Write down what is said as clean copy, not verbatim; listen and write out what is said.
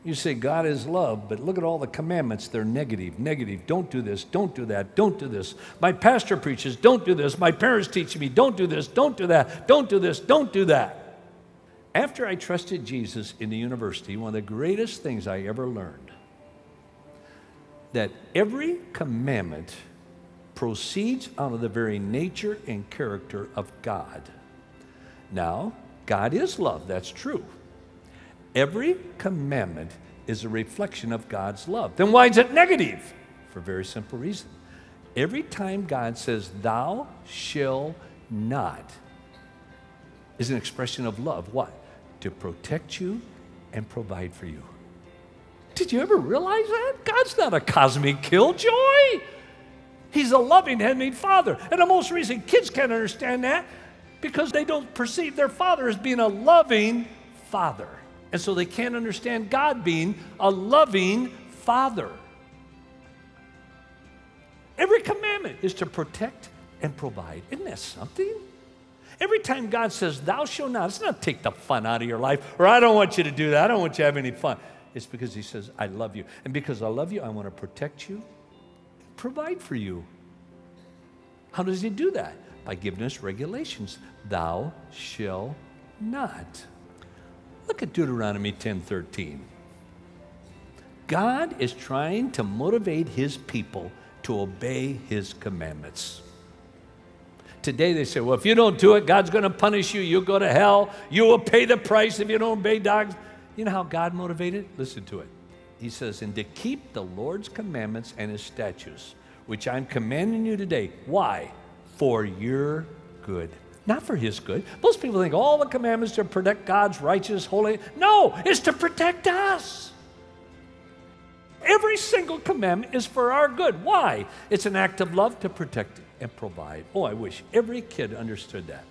You say God is love, but look at all the commandments. They're negative, negative. Don't do this, don't do that, don't do this. My pastor preaches, don't do this. My parents teach me, don't do this, don't do that, don't do this, don't do that. After I trusted Jesus in the university, one of the greatest things I ever learned, that every commandment proceeds out of the very nature and character of God. Now, God is love, that's true. Every commandment is a reflection of God's love. Then why is it negative? For a very simple reason. Every time God says, thou shall not, is an expression of love. What? To protect you and provide for you. Did you ever realize that? God's not a cosmic killjoy. He's a loving Heavenly Father. And the most recent kids can't understand that because they don't perceive their Father as being a loving Father. And so they can't understand God being a loving Father. Every commandment is to protect and provide. Isn't that something? Every time God says, thou shalt not, it's not to take the fun out of your life, or I don't want you to do that, I don't want you to have any fun. It's because he says, I love you. And because I love you, I want to protect you, provide for you. How does he do that? By giving us regulations. Thou shalt not. Look at Deuteronomy 10:13. God is trying to motivate his people to obey his commandments. Today they say, well, if you don't do it, God's going to punish you. You'll go to hell. You will pay the price if you don't obey dogs. You know how God motivated? Listen to it. He says, and to keep the Lord's commandments and his statutes, which I'm commanding you today. Why? For your good. Not for his good. Most people think all the commandments are to protect God's righteous, holy. No, it's to protect us. Every single commandment is for our good. Why? It's an act of love to protect and provide. Oh, I wish every kid understood that.